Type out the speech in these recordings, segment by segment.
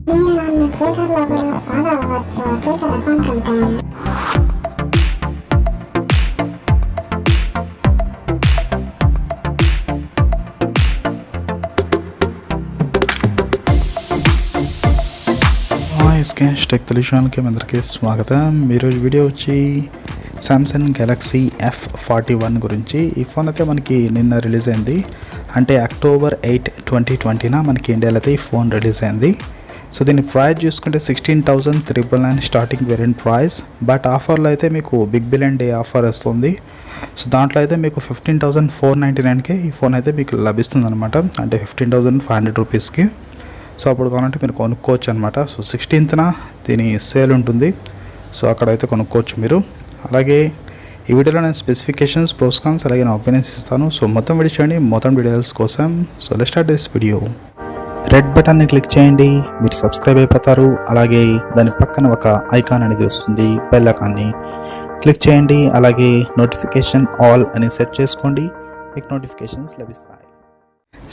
మీరు నన్ను ట్విట్టర్లో కూడా ఫాలో అవ్వచ్చు. ట్విట్టర్ అకౌంట్ ఉంటాను. టెక్ తెలుగు ఛానల్కి అందరికీ స్వాగతం. ఈరోజు వీడియో వచ్చి సామ్సంగ్ గెలాక్సీ F41 గురించి. ఈ ఫోన్ అయితే మనకి నిన్న రిలీజ్ అయింది, అంటే అక్టోబర్ 8, 2020 మనకి ఇండియాలో అయితే ఈ ఫోన్ రిలీజ్ అయింది. సో దీని ప్రైస్ చూసుకుంటే 16,999 స్టార్టింగ్ వేరియంట్ ప్రైస్. బట్ ఆఫర్లో అయితే మీకు బిగ్ బిలియన్ డే ఆఫర్ వస్తుంది. సో దాంట్లో అయితే మీకు 15,499కే ఈ ఫోన్ అయితే మీకు లభిస్తుంది అనమాట, అంటే 15,500 రూపీస్కి. సో అప్పుడు కావాలంటే మీరు కొనుక్కోవచ్చు అనమాట. సో 16th దీని సేల్ ఉంటుంది, సో అక్కడైతే కొనుక్కోవచ్చు మీరు. అలాగే ఈ వీడియోలో నేను స్పెసిఫికేషన్స్, ప్రోస్ కాన్స్, అలాగే నా ఒపీనియన్స్ ఇస్తాను. సో మొత్తం వీడియో చేయండి, మొత్తం డీటెయిల్స్ కోసం. So let's start this video. Red బటన్ని క్లిక్ చేయండి, మీరు సబ్స్క్రైబ్ అయిపోతారు. అలాగే దాని పక్కన ఒక ఐకాన్ అనేది వస్తుంది, బెల్ ఐకాన్ని క్లిక్ చేయండి. అలాగే నోటిఫికేషన్ ఆల్ అని సెట్ చేసుకోండి, మీకు నోటిఫికేషన్స్ లభిస్తాయి.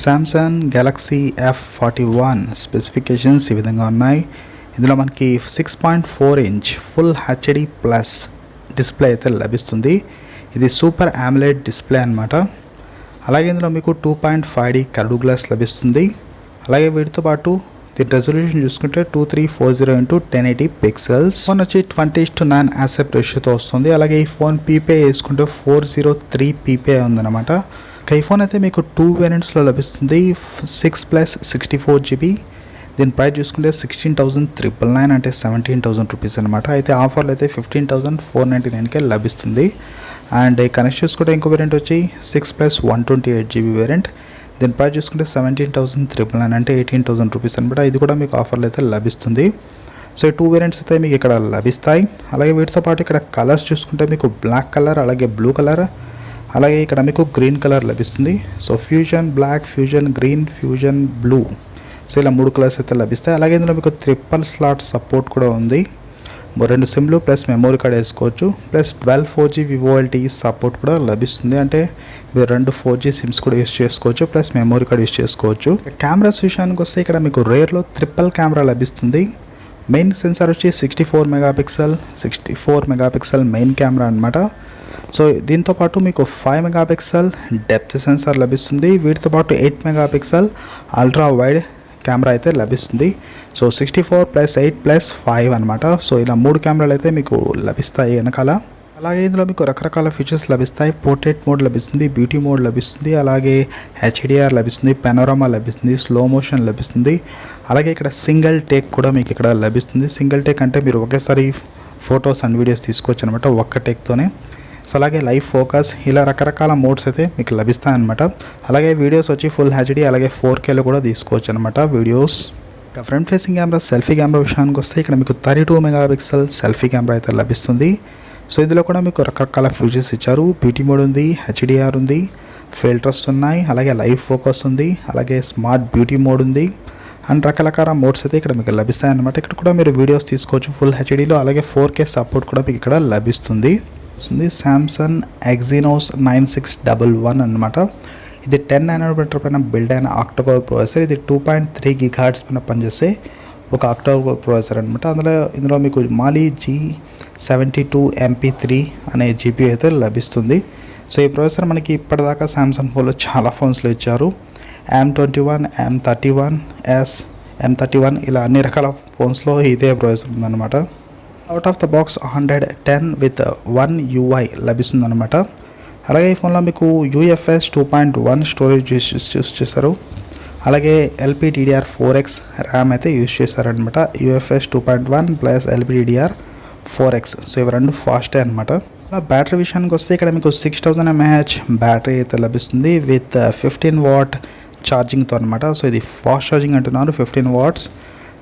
సామ్సంగ్ గెలాక్సీ F41 స్పెసిఫికేషన్స్ ఈ విధంగా ఉన్నాయి. ఇందులో మనకి 6.4 inch full HD plus display అయితే లభిస్తుంది. ఇది సూపర్ AMOLED డిస్ప్లే అనమాట. అలాగే ఇందులో మీకు 2.5D కర్వ్ గ్లాస్ లభిస్తుంది. అలాగే వీటితో పాటు దీని రెజల్యూషన్ చూసుకుంటే 2340x1080 పిక్సెల్స్. ఫోన్ వచ్చి 20:9 ఆస్పెక్ట్ రేషియోతో వస్తుంది. అలాగే ఈ ఫోన్ పీపీఐ వేసుకుంటే 403 పీపీఐ ఉందన్నమాట. ఈ ఫోన్ అయితే మీకు 2 వేరియంట్స్లో లభిస్తుంది, 6+64GB. దీని ప్రైస్ చూసుకుంటే 16,999, అంటే 17,000 రూపీస్ అనమాట. అయితే ఆఫర్లో అయితే 15,499కే లభిస్తుంది. అండ్ కనెక్ట్ చూసుకుంటే ఇంకో వేరియంట్ వచ్చి 6+128GB వేరియంట్. దీని ప్రైస్ చూసుకుంటే 17,399, అంటే 18,000 రూపీస్ అనమాట. ఇది కూడా మీకు ఆఫర్లో అయితే లభిస్తుంది. సో ఈ 2 వేరియంట్స్ అయితే మీకు ఇక్కడ లభిస్తాయి. అలాగే వీటితో పాటు ఇక్కడ కలర్స్ చూసుకుంటే మీకు బ్లాక్ కలర్, అలాగే బ్లూ కలర్, అలాగే ఇక్కడ మీకు గ్రీన్ కలర్ లభిస్తుంది. So fusion black, fusion green, fusion blue, so ఇలా 3 కలర్స్ అయితే లభిస్తాయి. అలాగే ఇందులో మీకు 3 స్లాట్ సపోర్ట్ కూడా ఉంది. 2 సిమ్లు ప్లస్ మెమరీ కార్డ్ వేసుకోవచ్చు. ప్లస్ 12 4G VoLTE సపోర్ట్ కూడా లభిస్తుంది, అంటే మీరు 2 4G సిమ్స్ కూడా యూస్ చేసుకోవచ్చు, ప్లస్ మెమరీ కార్డ్ యూస్ చేసుకోవచ్చు. కెమెరాస్ విషయానికి వస్తే ఇక్కడ మీకు రేర్లో 3 కెమెరా లభిస్తుంది. మెయిన్ సెన్సార్ వచ్చి 64 మెగాపిక్సెల్ మెయిన్ కెమెరా అనమాట. సో దీంతో పాటు మీకు 5 మెగాపిక్సెల్ డెప్త్ సెన్సార్ లభిస్తుంది. వీటితో పాటు 8 మెగాపిక్సెల్ అల్ట్రా వైడ్ కెమెరా అయితే లభిస్తుంది. సో 64 + 8 + 5 అనమాట. సో ఇలా 3 కెమెరాలు అయితే మీకు లభిస్తాయి వెనకాల. అలాగే ఇందులో మీకు రకరకాల ఫీచర్స్ లభిస్తాయి. పోర్ట్రేట్ మోడ్ లభిస్తుంది, బ్యూటీ మోడ్ లభిస్తుంది, అలాగే HDR లభిస్తుంది, పెనోరామా లభిస్తుంది, స్లో మోషన్ లభిస్తుంది. అలాగే ఇక్కడ సింగిల్ టేక్ కూడా మీకు ఇక్కడ లభిస్తుంది. సింగిల్ టేక్ అంటే మీరు ఒకేసారి ఫొటోస్ అండ్ వీడియోస్ తీసుకోవచ్చు అనమాట, ఒక్క టేక్తోనే. సో అలాగే లైవ్ ఫోకస్, ఇలా రకరకాల మోడ్స్ అయితే మీకు లభిస్తాయన్నమాట. అలాగే వీడియోస్ వచ్చి ఫుల్ హెచ్డి, అలాగే 4Kలో కూడా తీసుకోవచ్చు అనమాట videos. Front facing camera, selfie camera విషయానికి వస్తే ఇక్కడ మీకు 32 మెగాపిక్సెల్ సెల్ఫీ కెమెరా అయితే లభిస్తుంది. సో ఇందులో కూడా మీకు రకరకాల ఫీచర్స్ ఇచ్చారు. బ్యూటీ మోడ్ ఉంది, HDR ఉంది, ఫిల్టర్స్ ఉన్నాయి, అలాగే లైవ్ ఫోకస్ ఉంది, అలాగే స్మార్ట్ బ్యూటీ మోడ్ ఉంది, అండ్ రకరకాల మోడ్స్ అయితే ఇక్కడ మీకు లభిస్తాయన్నమాట. ఇక్కడ కూడా మీరు వీడియోస్ తీసుకోవచ్చు ఫుల్ హెచ్డీలో. అలాగే 4K సపోర్ట్ కూడా మీకు ఇక్కడ లభిస్తుంది. సామ్సంగ్ Exynos 9611 అనమాట. ఇది 10 నానోమీటర్ పైన బిల్డ్ అయిన ఆక్టోకోర్ ప్రాసెసర్. ఇది 2.3 GHz పైన పనిచేసే ఒక ఆక్టోకోర్ ప్రాసెసర్ అనమాట. ఇందులో మీకు మాలీ G72 MP3 అనే GPU అయితే లభిస్తుంది. సో ఈ ప్రాసెసర్ మనకి ఇప్పటిదాకా సామ్సంగ్ ఫోన్లో చాలా ఫోన్స్లో ఇచ్చారు. M21, M31s, M31 ఇలా అన్ని రకాల ఫోన్స్లో ఇదే ప్రాసెసర్ ఉందన్నమాట. Out of the box 110 with OneUI లభిస్తుంది అనమాట. అలాగే ఈ ఫోన్లో మీకు UFS 2.1 స్టోరేజ్ యూస్ చేశారు. అలాగే LPDDR4X ర్యామ్ అయితే యూస్ చేశారనమాట. UFS 2.1 + LPDDR4X, సో ఇవి 2 ఫాస్టే అనమాట. బ్యాటరీ విషయానికి వస్తే ఇక్కడ మీకు 6000 mAh బ్యాటరీ అయితే లభిస్తుంది విత్ 15 వాట్ ఛార్జింగ్తో అనమాట. సో ఇది ఫాస్ట్ ఛార్జింగ్ అంటున్నారు, 15 వాట్స్.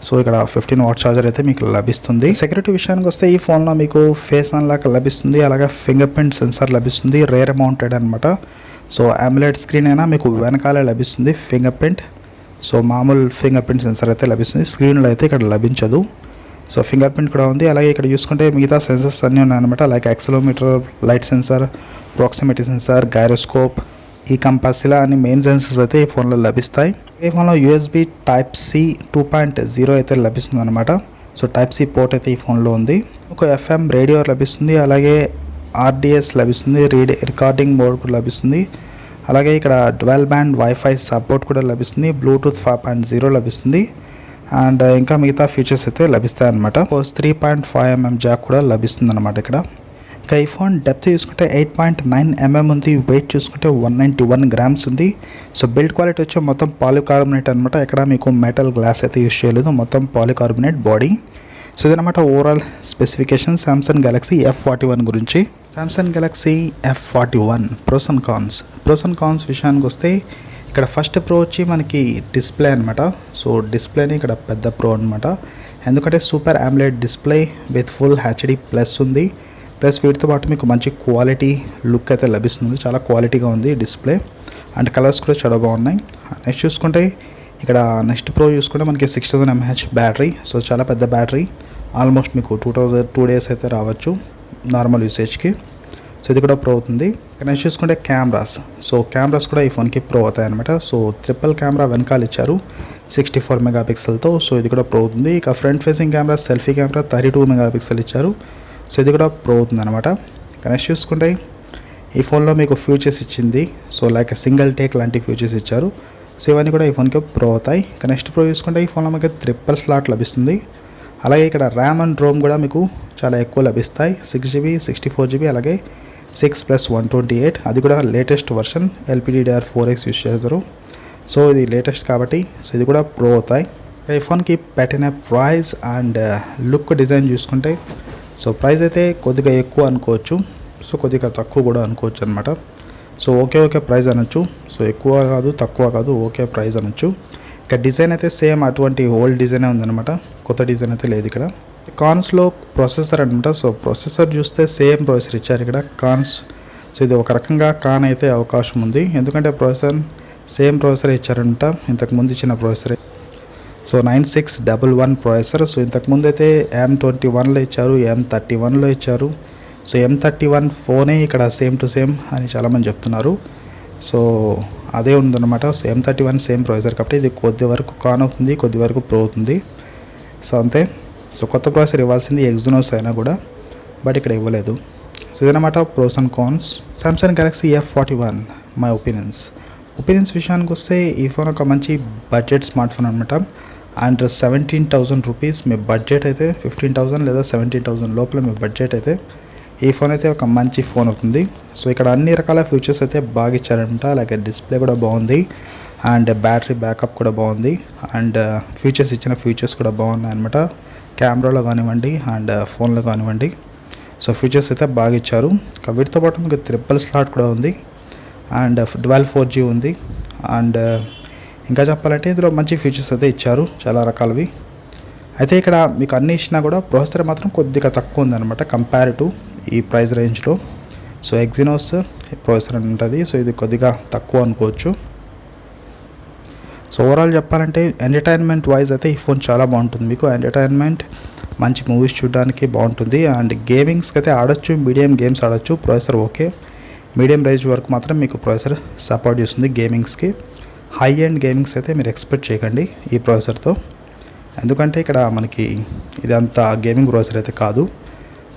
సో ఇక్కడ 15 వాట్ ఛార్జర్ అయితే మీకు లభిస్తుంది. సెక్యూరిటీ విషయానికి వస్తే ఈ ఫోన్లో మీకు ఫేస్ అన్లాక్ లభిస్తుంది, అలాగే ఫింగర్ ప్రింట్ సెన్సార్ లభిస్తుంది, రేర్ మౌంటెడ్ అనమాట. సో AMOLED స్క్రీన్ అయినా మీకు వెనకాలే లభిస్తుంది ఫింగర్ ప్రింట్. సో మామూలు ఫింగర్ ప్రింట్ సెన్సార్ అయితే లభిస్తుంది, స్క్రీన్లో అయితే ఇక్కడ లభించదు. సో ఫింగర్ ప్రింట్ కూడా ఉంది. అలాగే ఇక్కడ చూసుకుంటే మిగతా సెన్సర్స్ అన్నీ ఉన్నాయన్నమాట, like accelerometer, light sensor, proximity sensor, gyroscope, ఈ కంపాస్ ఇలా అన్ని మెయిన్ సెన్సర్స్ అయితే ఈ ఫోన్లో లభిస్తాయి. ఈ ఫోన్లో USB Type-C 2.0 అయితే లభిస్తుంది అనమాట. సో Type-C పోర్ట్ అయితే ఈ ఫోన్లో ఉంది. ఒక FM రేడియో లభిస్తుంది, అలాగే RDS లభిస్తుంది, రికార్డింగ్ మోడ్ కూడా లభిస్తుంది. అలాగే ఇక్కడ డ్వెల్ బ్యాండ్ వైఫై సపోర్ట్ కూడా లభిస్తుంది, బ్లూటూత్ 5.0 లభిస్తుంది అండ్ ఇంకా మిగతా ఫీచర్స్ అయితే లభిస్తాయి అనమాట. 3.5mm జాక్ కూడా లభిస్తుంది అనమాట. ఇక్కడ ఇంకా ఈ ఫోన్ డెప్త్ చూసుకుంటే 8.9mm ఉంది, వెయిట్ చూసుకుంటే 191 grams ఉంది. సో బిల్డ్ క్వాలిటీ వచ్చి మొత్తం పాలికార్బోనేట్ అనమాట. ఇక్కడ మీకు మెటల్ గ్లాస్ అయితే యూస్ చేయలేదు, మొత్తం పాలికార్బోనేట్ బాడీ. సో ఇదనమాట overall specification Samsung Galaxy F41 గురించి. Samsung Galaxy F41 pros and cons విషయానికి వస్తే ఇక్కడ ఫస్ట్ ప్రో వచ్చి మనకి డిస్ప్లే అనమాట. సో డిస్ప్లేని ఇక్కడ పెద్ద ప్రో అనమాట, ఎందుకంటే super AMOLED display with full HD plus ఉంది. ప్లస్ వీటితో పాటు మీకు మంచి క్వాలిటీ లుక్ అయితే లభిస్తుంది, చాలా క్వాలిటీగా ఉంది డిస్ప్లే అండ్ కలర్స్ కూడా చాలా బాగున్నాయి. నెక్స్ట్ చూసుకుంటే ఇక్కడ నెక్స్ట్ ప్రో చూసుకుంటే మనకి 6000 mAh బ్యాటరీ. సో చాలా పెద్ద బ్యాటరీ, ఆల్మోస్ట్ మీకు 2 days అయితే రావచ్చు నార్మల్ యూసేజ్కి. సో ఇది కూడా ప్రో అవుతుంది. నెక్స్ట్ చూసుకుంటే కెమెరాస్. సో కెమెరాస్ కూడా ఈ ఫోన్కి ప్రో అవుతాయి అనమాట. సో ట్రిపుల్ కెమెరా వెనకాల ఇచ్చారు 64 megapixelతో. సో ఇది కూడా ప్రో అవుతుంది. ఇక front facing camera, selfie camera 32 megapixel ఇచ్చారు. సో ఇది కూడా ప్రో అవుతుంది అనమాట. నెక్స్ట్ చూసుకుంటే ఈ ఫోన్లో మీకు ఫ్యూచర్స్ ఇచ్చింది, సో లైక్ సింగిల్ టేక్ లాంటి ఫ్యూచర్స్ ఇచ్చారు. సో ఇవన్నీ కూడా ఈ ఫోన్కి ప్రో అవుతాయి. నెక్స్ట్ ప్రో చూసుకుంటే ఈ ఫోన్లో మీకు ట్రిపుల్ స్లాట్ లభిస్తుంది. అలాగే ఇక్కడ RAM and ROM కూడా మీకు చాలా ఎక్కువ లభిస్తాయి, 6GB 64GB అలాగే 6+128. అది కూడా లేటెస్ట్ వర్షన్ LPDDR4X యూస్ చేస్తారు. సో ఇది లేటెస్ట్ కాబట్టి సో ఇది కూడా ప్రో అవుతాయి. ఈ ఫోన్కి పెట్టిన ప్రైస్ అండ్ లుక్ డిజైన్ చూసుకుంటే సో ప్రైస్ అయితే కొద్దిగా ఎక్కువ అనుకోవచ్చు, సో కొద్దిగా తక్కువ కూడా అనుకోవచ్చు అనమాట. సో ఓకే ప్రైస్ అనొచ్చు. సో ఎక్కువ కాదు తక్కువ కాదు, ఓకే ప్రైస్ అనొచ్చు. ఇక డిజైన్ అయితే సేమ్ అటువంటి ఓల్డ్ డిజైనే ఉందన్నమాట, కొత్త డిజైన్ అయితే లేదు. ఇక్కడ కాన్స్లో ప్రొసెసర్ అనమాట. సో ప్రొసెసర్ చూస్తే సేమ్ ప్రొసెసర్ ఇచ్చారు ఇక్కడ కాన్స్. సో ఇది ఒక రకంగా కాన్ అయితే అవకాశం ఉంది, ఎందుకంటే ప్రొసెసర్ సేమ్ ప్రొసెసర్ ఇచ్చారంట ఇంతకుముందు ఇచ్చిన ప్రొసెసర్. So 9611 processor. సో ఇంతకుముందు అయితే M21లో ఇచ్చారు, M31లో ఇచ్చారు. సో M31 ఫోనే ఇక్కడ సేమ్ టు సేమ్ అని చాలామంది చెప్తున్నారు. సో అదే ఉందన్నమాట. సో M31 సేమ్ ప్రొసెసర్ కాబట్టి ఇది కొద్ది వరకు కాన్ అవుతుంది, కొద్ది వరకు ప్రో అవుతుంది. సో అంతే. సో కొత్త ప్రాసెసర్ ఇవ్వాల్సింది Exynos అయినా కూడా, బట్ ఇక్కడ ఇవ్వలేదు. సో ఇదన్నమాట pros and cons Samsung Galaxy F41. My opinions విషయానికి వస్తే ఈ ఫోన్ ఒక మంచి బడ్జెట్ స్మార్ట్ ఫోన్ అనమాట. అండ్ 17,000 రూపీస్ మీ బడ్జెట్ అయితే, 15,000 లేదా 17,000 లోపల మీ బడ్జెట్ అయితే ఈ ఫోన్ అయితే ఒక మంచి ఫోన్ అవుతుంది. సో ఇక్కడ అన్ని రకాల ఫీచర్స్ అయితే బాగా ఇచ్చారంట, అలాగే డిస్ప్లే కూడా బాగుంది అండ్ బ్యాటరీ బ్యాకప్ కూడా బాగుంది అండ్ ఇచ్చిన ఫీచర్స్ కూడా బాగున్నాయి అనమాట. కెమెరాలో కానివ్వండి అండ్ ఫోన్లో కానివ్వండి. సో ఫీచర్స్ అయితే బాగా ఇచ్చారు. వీటితో పాటు మీకు ట్రిపుల్ స్లాట్ కూడా ఉంది అండ్ డ్వెల్ 4G ఉంది అండ్ ఇంకా చెప్పాలంటే ఇందులో మంచి ఫీచర్స్ అయితే ఇచ్చారు చాలా రకాలవి. అయితే ఇక్కడ మీకు అన్ని ఇచ్చినా కూడా ప్రాసెసర్ మాత్రం కొద్దిగా తక్కువ ఉందన్నమాట కంపేర్ టు ఈ ప్రైస్ రేంజ్లో. సో Exynos ప్రాసెసర్ అని ఉంటుంది, సో ఇది కొద్దిగా తక్కువ అనుకోవచ్చు. సో ఓవరాల్ చెప్పాలంటే ఎంటర్టైన్మెంట్ వైజ్ అయితే ఈ ఫోన్ చాలా బాగుంటుంది. మీకు ఎంటర్టైన్మెంట్ మంచి మూవీస్ చూడడానికి బాగుంటుంది అండ్ గేమింగ్స్కి అయితే ఆడొచ్చు, మీడియం గేమ్స్ ఆడొచ్చు. ప్రాసెసర్ ఓకే, మీడియం రేంజ్ వరకు మాత్రం మీకు ప్రాసెసర్ సపోర్ట్ చేస్తుంది గేమింగ్స్కి. హై ఎండ్ గేమింగ్స్ అయితే మీరు ఎక్స్పెక్ట్ చేయకండి ఈ ప్రాసెసర్తో, ఎందుకంటే ఇక్కడ మనకి ఇదంతా గేమింగ్ ప్రాసెసర్ అయితే కాదు.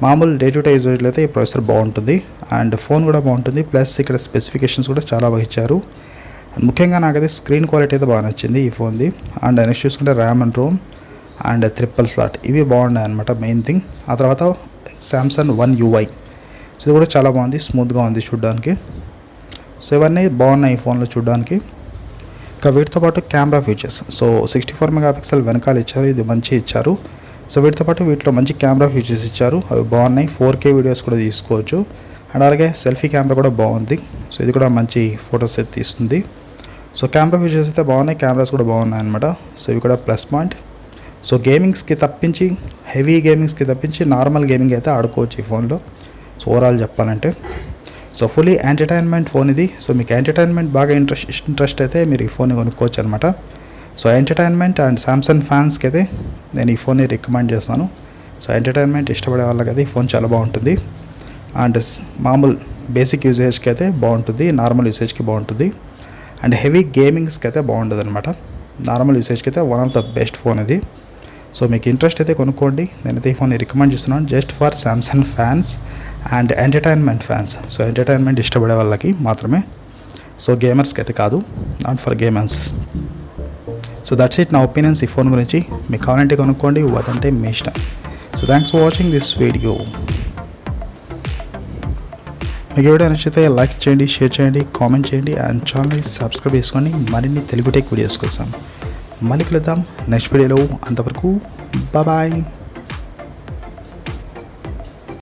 మామూలు డే టు డే యూజేజ్లో అయితే ఈ ప్రాసెసర్ బాగుంటుంది అండ్ ఫోన్ కూడా బాగుంటుంది. ప్లస్ ఇక్కడ స్పెసిఫికేషన్స్ కూడా చాలా బాగా ఇచ్చారు. ముఖ్యంగా నాకైతే స్క్రీన్ క్వాలిటీ అయితే బాగా నచ్చింది ఈ ఫోన్ది. అండ్ నెక్స్ట్ చూసుకుంటే RAM and ROM and triple slot ఇవి బాగున్నాయి అనమాట మెయిన్ థింగ్. ఆ తర్వాత Samsung OneUI, సో ఇది కూడా చాలా బాగుంది, స్మూత్గా ఉంది చూడడానికి. సో ఇవన్నీ బాగున్నాయి ఈ ఫోన్లో చూడడానికి. ఇంకా వీటితో పాటు కెమెరా ఫీచర్స్, సో 64 megapixel వెనకాల ఇచ్చారు, ఇది మంచి ఇచ్చారు. సో వీటితో పాటు వీటిలో మంచి కెమెరా ఫీచర్స్ ఇచ్చారు, అవి బాగున్నాయి. 4K వీడియోస్ కూడా తీసుకోవచ్చు అండ్ అలాగే సెల్ఫీ కెమెరా కూడా బాగుంది. సో ఇది కూడా మంచి ఫొటోస్ అయితే తీస్తుంది. సో కెమెరా ఫీచర్స్ అయితే బాగున్నాయి, కెమెరాస్ కూడా బాగున్నాయి అనమాట. సో ఇవి కూడా ప్లస్ పాయింట్. సో గేమింగ్స్కి తప్పించి, హెవీ గేమింగ్స్కి తప్పించి నార్మల్ గేమింగ్ అయితే ఆడుకోవచ్చు ఈ ఫోన్లో. సో ఓవరాల్ చెప్పాలంటే సో ఫుల్లీ ఎంటర్టైన్మెంట్ ఫోన్ ఇది. సో మీకు ఎంటర్టైన్మెంట్ బాగా ఇంట్రెస్ట్ అయితే మీరు ఈ ఫోన్ని కొనుక్కోవచ్చు అనమాట. సో ఎంటర్టైన్మెంట్ అండ్ సామ్సంగ్ ఫ్యాన్స్కి అయితే నేను ఈ ఫోన్ని రికమెండ్ చేస్తాను. సో ఎంటర్టైన్మెంట్ ఇష్టపడే వాళ్ళకి అయితే ఈ ఫోన్ చాలా బాగుంటుంది. అండ్ మామూలు బేసిక్ యూసేజ్కి అయితే బాగుంటుంది, నార్మల్ యూసేజ్కి బాగుంటుంది, అండ్ హెవీ గేమింగ్స్కి అయితే బాగుంటుంది అనమాట. నార్మల్ యూసేజ్కి అయితే one of the best phone ఇది. సో మీకు ఇంట్రెస్ట్ అయితే కొనుక్కోండి. నేనైతే ఈ ఫోన్ని రికమెండ్ చేస్తున్నాను just for Samsung fans and entertainment fans. So entertainment ఇష్టపడే వాళ్ళకి మాత్రమే, సో గేమర్స్కి అయితే కాదు, not for gamers. So that's it నా ఒపీనియన్స్ ఈ ఫోన్ గురించి. మీకు కావాలంటే కొనుక్కోండి, వదంటే మీ ఇష్టం. So thanks for watching this video. మీకు వీడియో నచ్చితే లైక్ చేయండి, షేర్ చేయండి, కామెంట్ చేయండి అండ్ ఛానల్ని సబ్స్క్రైబ్ చేసుకోండి మరిన్ని తెలుగు టెక్ వీడియోస్ కోసం. మళ్ళీ కలుద్దాం నెక్స్ట్ వీడియోలో. అంతవరకు బాయ్.